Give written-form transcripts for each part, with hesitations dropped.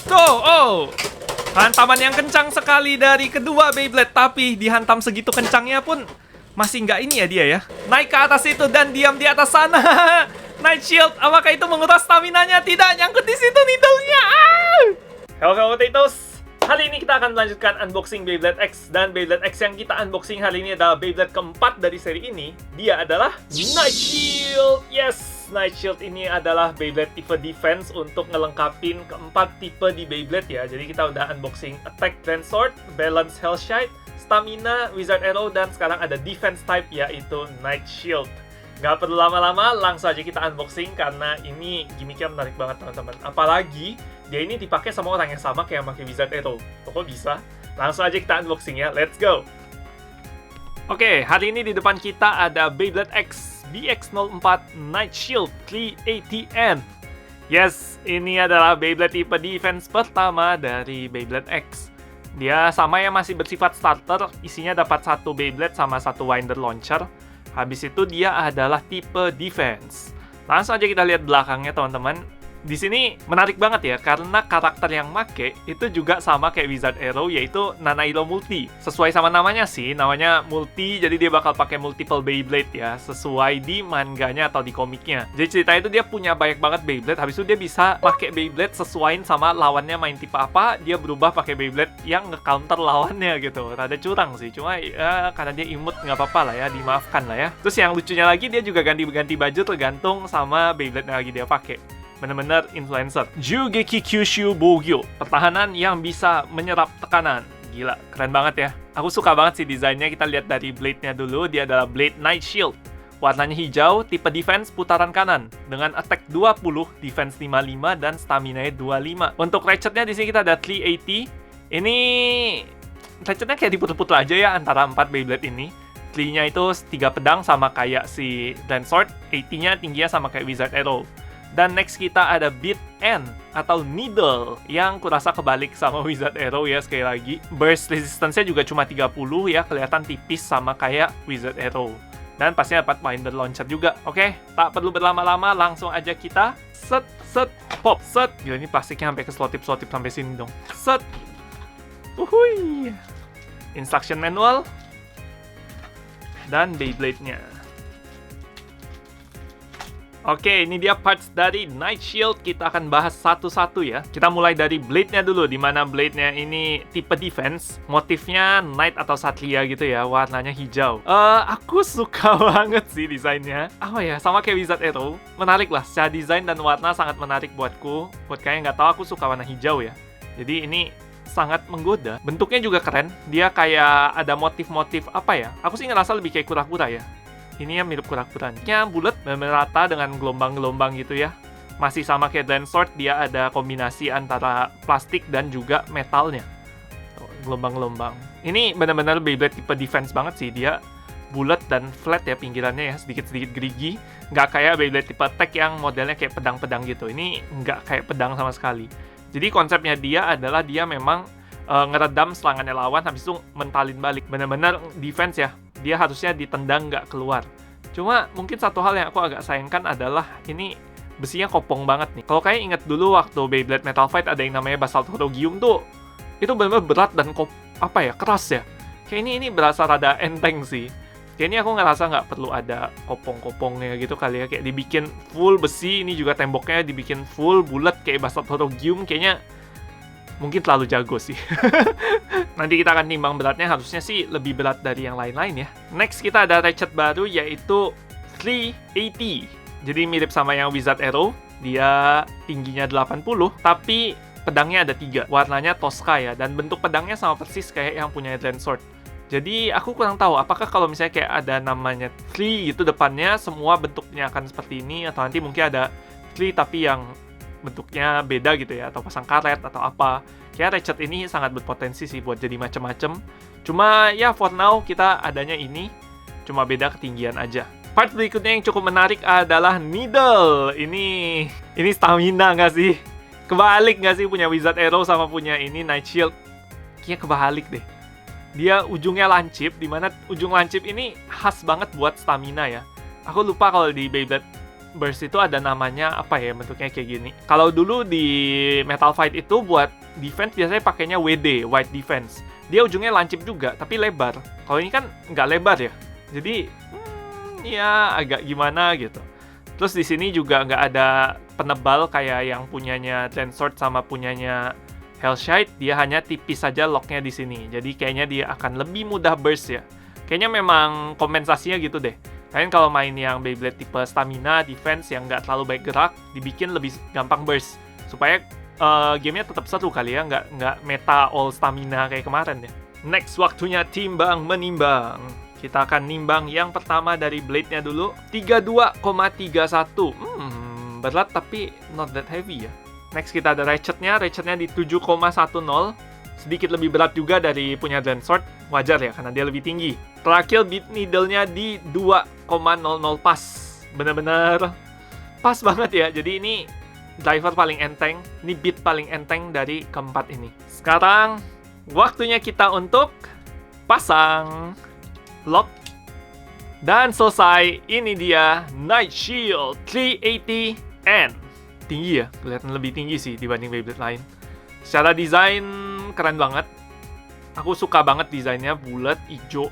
go! Oh! Hantaman yang kencang sekali dari kedua Beyblade. Tapi dihantam segitu kencangnya pun masih nggak ini ya dia ya. Naik ke atas itu dan diam di atas sana. Night Shield, apakah itu menguras stamina-nya? Tidak, nyangkut di situ needle-nya. Hello potatoes. Hari ini kita akan melanjutkan unboxing Beyblade X. Dan Beyblade X yang kita unboxing hari ini adalah Beyblade keempat dari seri ini. Dia adalah Night Shield. Yes, Night Shield ini adalah Beyblade tipe defense untuk ngelengkapin keempat tipe di Beyblade ya. Jadi kita udah unboxing Attack Grand Sword, Balance Hellshide, Stamina, Wizard Arrow, dan sekarang ada defense type yaitu Night Shield. Nggak perlu lama-lama, langsung aja kita unboxing karena ini gimmicknya menarik banget teman-teman. Apalagi dia ini dipakai sama orang yang sama kayak yang pakai Wizard Arrow. Kok bisa? Langsung aja kita unboxing ya, let's go! Oke, hari ini di depan kita ada Beyblade X BX04 Night Shield 380N. Yes, ini adalah Beyblade tipe defense pertama dari Beyblade X. Dia sama yang masih bersifat starter, isinya dapat satu Beyblade sama satu Winder Launcher. Habis itu dia adalah tipe defense. Langsung aja kita lihat belakangnya teman-teman. Di sini menarik banget ya, karena karakter yang make itu juga sama kayak Wizard Arrow, yaitu Nanailo Multi. Sesuai sama namanya sih, namanya Multi, jadi dia bakal pakai multiple Beyblade ya, sesuai di manganya atau di komiknya. Jadi ceritanya itu dia punya banyak banget Beyblade, habis itu dia bisa pakai Beyblade sesuaiin sama lawannya main tipe apa, dia berubah pakai Beyblade yang nge-counter lawannya gitu. Rada curang sih, cuma ya karena dia imut nggak apa-apa lah ya, dimaafkan lah ya. Terus yang lucunya lagi, dia juga ganti-ganti baju tergantung sama Beyblade yang lagi dia pakai. Bener-bener influencer. Jugeki Kyushu Bogyo, pertahanan yang bisa menyerap tekanan. Gila, keren banget ya. Aku suka banget sih desainnya. Kita lihat dari blade-nya dulu. Dia adalah Blade Night Shield. Warnanya hijau, tipe defense putaran kanan. Dengan attack 20, defense 55, dan stamina-nya 25. Untuk ratchetnya di sini kita ada 380. Ini ratchetnya kayak diputer-puter aja ya antara 4 Beyblade ini. 3-nya itu 3 pedang sama kayak si Grand Sword. 80-nya tingginya sama kayak Wizard Arrow. Dan next kita ada Beat N atau Needle yang kurasa kebalik sama Wizard Arrow ya sekali lagi. Burst resistance-nya juga cuma 30 ya, kelihatan tipis sama kayak Wizard Arrow. Dan pastinya dapat Winder Launcher juga. Oke, tak perlu berlama-lama, langsung aja kita set, pop, set. Gila, ini plastiknya sampai keselotip-selotip sampai sini dong. Set. Uhuy. Instruction manual. Dan Beyblade-nya. Oke, ini dia parts dari Night Shield. Kita akan bahas satu-satu ya. Kita mulai dari blade-nya dulu, dimana blade-nya ini tipe defense. Motifnya knight atau satria gitu ya, warnanya hijau. Aku suka banget sih desainnya. Apa ya, sama kayak Wizard Arrow. Menarik lah, secara desain dan warna sangat menarik buatku. Buat kalian yang nggak tahu, aku suka warna hijau ya. Jadi ini sangat menggoda. Bentuknya juga keren. Dia kayak ada motif-motif apa ya. Aku sih ngerasa lebih kayak kura-kura ya. Ini yang mirip kura-kuranya, bulat, benar-benar rata dengan gelombang-gelombang gitu ya. Masih sama kayak Grand Sword, dia ada kombinasi antara plastik dan juga metalnya. Gelombang-gelombang. Ini benar-benar Beyblade tipe defense banget sih. Dia bulat dan flat ya pinggirannya ya, sedikit-sedikit gerigi. Nggak kayak Beyblade tipe attack yang modelnya kayak pedang-pedang gitu. Ini nggak kayak pedang sama sekali. Jadi konsepnya dia adalah dia memang ngeredam serangannya lawan, habis itu mentalin balik. Benar-benar defense ya. Dia harusnya ditendang nggak keluar. Cuma mungkin satu hal yang aku agak sayangkan adalah ini besinya kopong banget nih. Kalau kalian inget dulu waktu Beyblade Metal Fight ada yang namanya Basalt Horogium tuh, itu benar-benar berat dan keras ya. Kayak ini berasa rada enteng sih. Kayak ini aku ngerasa nggak perlu ada kopong-kopongnya gitu kali ya. Kayak dibikin full besi, ini juga temboknya dibikin full bulat kayak Basalt Horogium. Kayaknya mungkin terlalu jago sih. Nanti kita akan timbang beratnya, harusnya sih lebih berat dari yang lain-lain ya. Next kita ada ratchet baru yaitu 380. Jadi mirip sama yang Wizard Arrow. Dia tingginya 80, tapi pedangnya ada 3. Warnanya Tosca ya, dan bentuk pedangnya sama persis kayak yang punya Grand Sword. Jadi aku kurang tahu apakah kalau misalnya kayak ada namanya 3 gitu depannya, semua bentuknya akan seperti ini, atau nanti mungkin ada 3 tapi yang bentuknya beda gitu ya, atau pasang karet atau apa. Kayak ratchet ini sangat berpotensi sih buat jadi macem-macem. Cuma ya for now kita adanya ini, cuma beda ketinggian aja. Part berikutnya yang cukup menarik adalah Needle. Ini stamina nggak sih? Kebalik nggak sih punya Wizard Arrow sama punya ini Night Shield? Kayaknya kebalik deh. Dia ujungnya lancip, dimana ujung lancip ini khas banget buat stamina ya. Aku lupa kalau di Beyblade burst itu ada namanya apa ya, bentuknya kayak gini. Kalau dulu di Metal Fight itu buat defense biasanya pakainya WD, Wide Defense. Dia ujungnya lancip juga, tapi lebar. Kalau ini kan nggak lebar ya. Jadi, ya agak gimana gitu. Terus di sini juga nggak ada penebal kayak yang punyanya Glensword sama punyanya Hellshide. Dia hanya tipis saja locknya di sini. Jadi kayaknya dia akan lebih mudah burst ya. Kayaknya memang kompensasinya gitu deh. Kalian kalau main yang Beyblade tipe stamina, defense yang nggak terlalu baik gerak, dibikin lebih gampang burst. Supaya gamenya tetap seru kali ya, nggak meta all stamina kayak kemarin ya. Next, waktunya timbang menimbang. Kita akan nimbang yang pertama dari blade-nya dulu. 32,31. Berat tapi not that heavy ya. Next kita ada ratchet-nya. Ratchet-nya di 7,10. Sedikit lebih berat juga dari punya Glensword. Wajar ya, karena dia lebih tinggi. Terakhir beat needle-nya di 2,00 pas. Bener-bener pas banget ya. Jadi ini driver paling enteng. Ini beat paling enteng dari keempat ini. Sekarang waktunya kita untuk pasang lock. Dan selesai. Ini dia Night Shield 380N. Tinggi ya, kelihatan lebih tinggi sih dibanding Beyblade lain. Secara desain keren banget. Aku suka banget desainnya, bulat, hijau.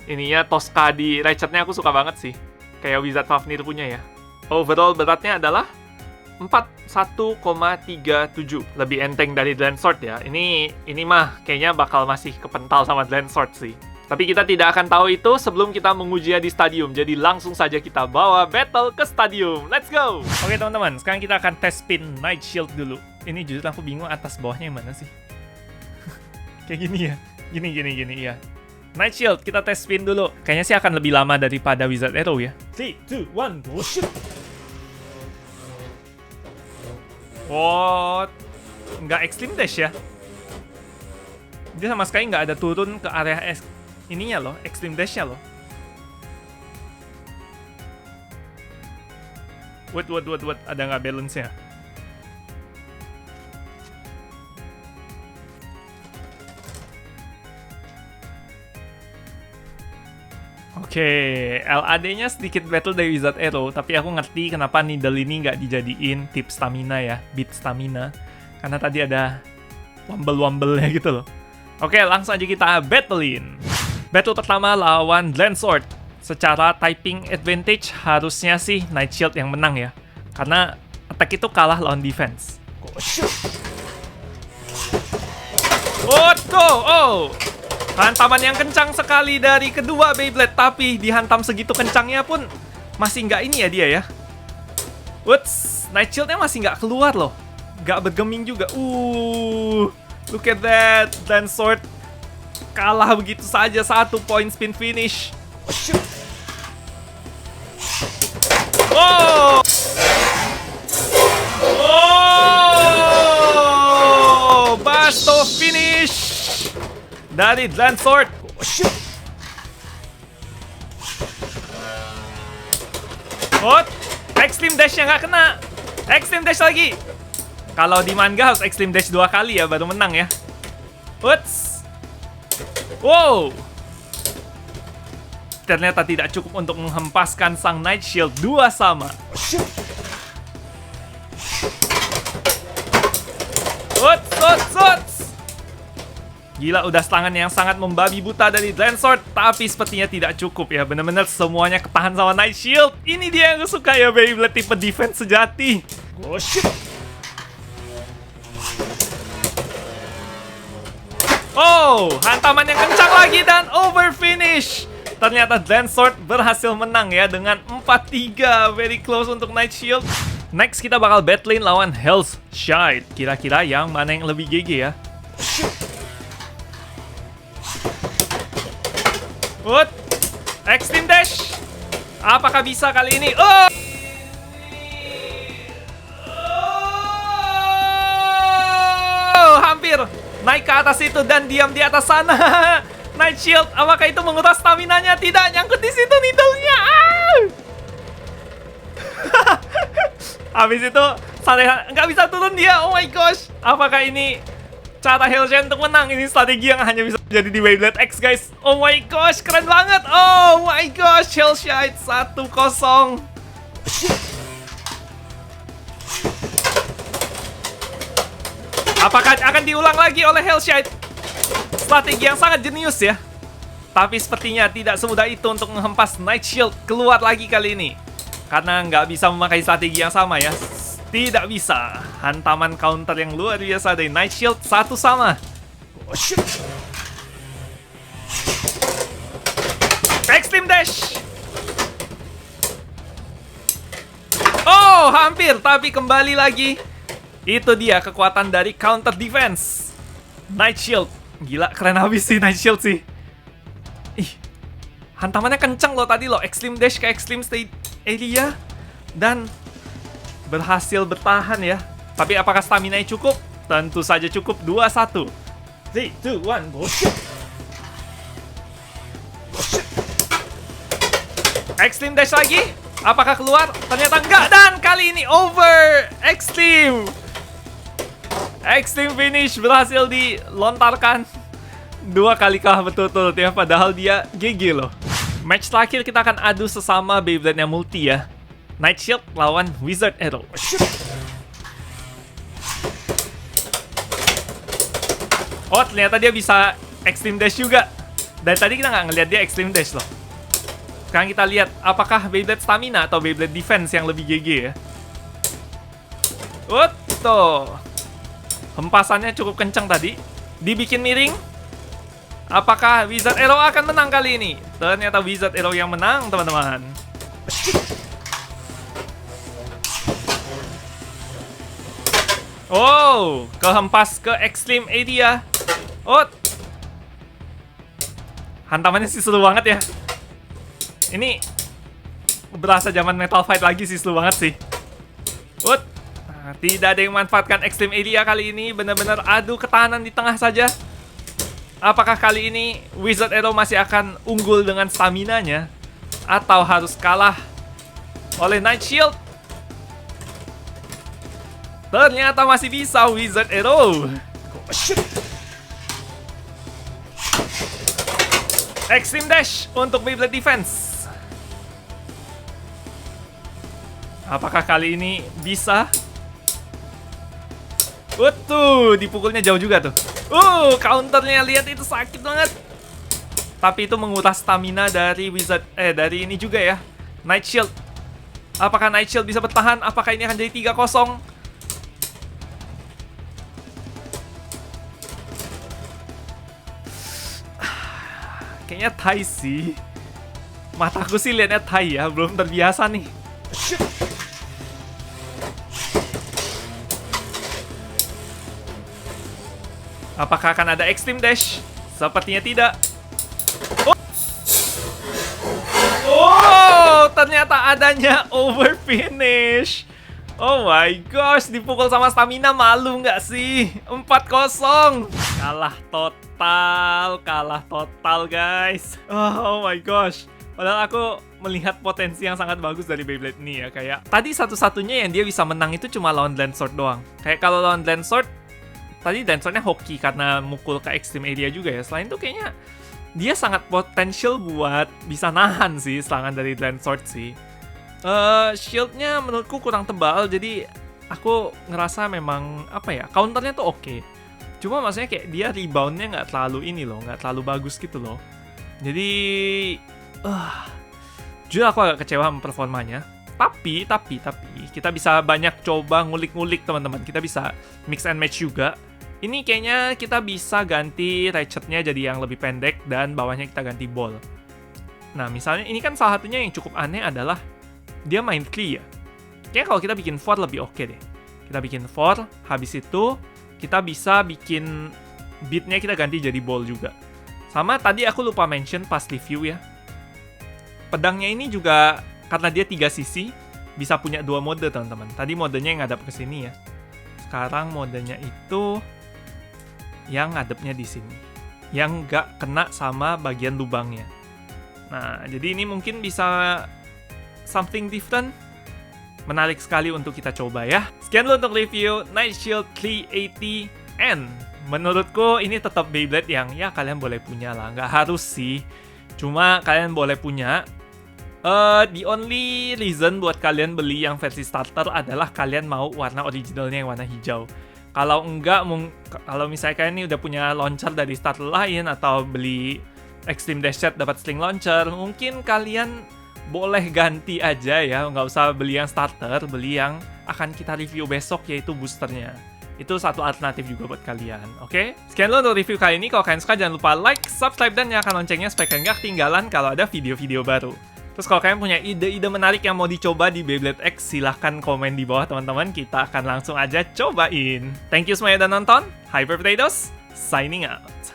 Ininya Tosca di ratchetnya aku suka banget sih. Kayak Wizard Fafnir punya ya. Overall beratnya adalah 41,37. Lebih enteng dari Glensword ya. Ini mah kayaknya bakal masih kepental sama Glensword sih. Tapi kita tidak akan tahu itu sebelum kita mengujinya di stadium. Jadi langsung saja kita bawa battle ke stadium. Let's go! Oke teman-teman, sekarang kita akan tes spin Night Shield dulu. Ini jujur aku bingung atas bawahnya yang mana sih. Kayak gini ya. Gini ya. Night Shield, kita tes spin dulu. Kayaknya sih akan lebih lama daripada Wizard Arrow ya. 3, 2, 1, go shoot! What? Nggak Extreme Dash ya? Dia sama sekali nggak ada turun ke area ininya loh, Extreme Dash-nya loh. Wait, ada nggak balance-nya? Oke, LAD-nya sedikit battle dari Wizard Arrow, tapi aku ngerti kenapa needle ini nggak dijadiin tip stamina ya, beat stamina. Karena tadi ada wumble-wumble-nya gitu loh. Oke, langsung aja kita battlein. Battle pertama lawan Glensword. Secara typing advantage harusnya sih Night Shield yang menang ya. Karena attack itu kalah lawan defense. Oh! Hantaman yang kencang sekali dari kedua Beyblade. Tapi dihantam segitu kencangnya pun masih nggak ini ya dia ya. What's Night Shield-nya masih nggak keluar loh. Nggak bergeming juga. Look at that. Glensword kalah begitu saja, 1 point spin finish. Oh! Basto finish dari Glensword. What? Extreme Dash-nya nggak kena. Extreme Dash lagi. Kalau di manga harus Extreme Dash 2 kali ya baru menang ya. What's? Wow! Ternyata tidak cukup untuk menghempaskan sang Night Shield 2 sama. Gila, udah serangan yang sangat membabi buta dari Glensword, tapi sepertinya tidak cukup ya. Bener-bener semuanya ketahan sama Night Shield. Ini dia yang aku suka ya, Beyblade tipe defense sejati. Oh, hantaman yang kencang lagi dan over finish. Ternyata Glensword berhasil menang ya dengan 4-3. Very close untuk Night Shield. Next kita bakal battlein lawan Hellshide. Kira-kira yang mana yang lebih GG ya? What? Extreme Dash. Apakah bisa kali ini? Oh! Hampir naik ke atas itu dan diam di atas sana. Night Shield, apakah itu menguras stamina-nya? Tidak, nyangkut di situ needle-nya. Habis itu nggak bisa turun dia. Oh my gosh. Apakah ini cara Hellshide untuk menang? Ini strategi yang hanya bisa jadi di Beyblade X, guys. Oh my gosh, keren banget. Oh my gosh, Hellshide 1-0. Apakah akan diulang lagi oleh Hellshide? Strategi yang sangat jenius ya. Tapi sepertinya tidak semudah itu untuk menghempas Night Shield keluar lagi kali ini. Karena nggak bisa memakai strategi yang sama ya. Tidak bisa. Hantaman counter yang luar biasa dari Night Shield satu sama. Oh, shit. Extreme Dash. Oh, hampir. Tapi kembali lagi. Itu dia kekuatan dari counter defense. Night Shield. Gila, keren habis sih Night Shield sih. Ih, hantamannya kenceng loh tadi loh. Extreme Dash ke Extreme State Area. Dan berhasil bertahan ya. Tapi apakah stamina cukup? Tentu saja cukup. 2-1. 3, 2, 1, bullshit. Extreme Dash lagi. Apakah keluar? Ternyata enggak. Dan kali ini over. Extreme. Extreme finish berhasil dilontarkan. 2 kali kalah betul-betul ya. Padahal dia GG loh. Match terakhir kita akan adu sesama Beyblade-nya multi ya. Night Shield lawan Wizard Arrow. Oh, ternyata dia bisa Extreme Dash juga. Dari tadi kita nggak ngeliat dia Extreme Dash loh. Sekarang kita lihat apakah Beyblade Stamina atau Beyblade Defense yang lebih GG ya. Tuh. Hempasannya cukup kencang tadi. Dibikin miring. Apakah Wizard Arrow akan menang kali ini? Ternyata Wizard Arrow yang menang, teman-teman. Oh, kehempas ke Extreme Area. Oh, hantamannya sih seru banget ya. Ini berasa zaman Metal Fight lagi sih, seru banget sih. Tidak ada yang memanfaatkan Extreme Area kali ini. Benar-benar adu ketahanan di tengah saja. Apakah kali ini Wizard Arrow masih akan unggul dengan staminanya? Atau harus kalah oleh Night Shield? Ternyata masih bisa Wizard Arrow. Extreme Dash untuk Beyblade Defense. Apakah kali ini bisa? Dipukulnya jauh juga tuh. Counternya lihat itu sakit banget. Tapi itu menguras stamina dari dari ini juga ya. Night Shield. Apakah Night Shield bisa bertahan? Apakah ini akan jadi 3-0? Kayaknya tie sih. Mataku sih liatnya tie ya, belum terbiasa nih. Apakah akan ada Extreme Dash? Sepertinya tidak. Oh, ternyata adanya over finish. Oh my gosh, dipukul sama stamina, malu nggak sih? 4-0. Kalah total guys. Oh my gosh. Padahal aku melihat potensi yang sangat bagus dari Beyblade ini ya. Kayak tadi satu-satunya yang dia bisa menang itu cuma lawan Landsword doang. Kayak kalau lawan Landsword, tadi Landswordnya hoki karena mukul ke Extreme Area juga ya. Selain itu kayaknya dia sangat potensial buat bisa nahan sih serangan dari Landsword sih. Shieldnya menurutku kurang tebal, jadi aku ngerasa memang apa ya, counternya tuh oke. Cuma maksudnya kayak dia reboundnya nggak terlalu ini loh, nggak terlalu bagus gitu loh. Jadi jujur aku agak kecewa sama performanya. Tapi kita bisa banyak coba ngulik-ngulik teman-teman. Kita bisa mix and match juga. Ini kayaknya kita bisa ganti ratchetnya jadi yang lebih pendek dan bawahnya kita ganti ball. Nah misalnya ini kan salah satunya yang cukup aneh adalah dia main 3 ya. Kayaknya kalau kita bikin 4 lebih oke deh. Kita bikin 4, habis itu kita bisa bikin beatnya kita ganti jadi ball juga. Sama tadi aku lupa mention pas review ya. Pedangnya ini juga karena dia 3 sisi, bisa punya 2 mode teman-teman. Tadi modenya yang ngadep ke sini ya. Sekarang modenya itu yang ngadepnya di sini, yang nggak kena sama bagian lubangnya. Nah, jadi ini mungkin bisa something different. Menarik sekali untuk kita coba ya. Sekian dulu untuk review Night Shield 380N. Menurutku ini tetap Beyblade yang ya kalian boleh punya lah. Nggak harus sih, cuma kalian boleh punya. The only reason buat kalian beli yang versi starter adalah kalian mau warna originalnya yang warna hijau. Kalau enggak, kalau misalnya kalian ini udah punya launcher dari starter lain atau beli Extreme Dash Set dapat sling launcher, mungkin kalian boleh ganti aja ya, nggak usah beli yang starter, beli yang akan kita review besok yaitu boosternya. Itu satu alternatif juga buat kalian, oke? Sekian dulu untuk review kali ini. Kalau kalian suka jangan lupa like, subscribe, dan nyalakan loncengnya supaya kalian nggak ketinggalan kalau ada video-video baru. Terus kalau kalian punya ide-ide menarik yang mau dicoba di Beyblade X, silahkan komen di bawah teman-teman. Kita akan langsung aja cobain. Thank you semuanya udah nonton. Hyper Potatoes, signing out.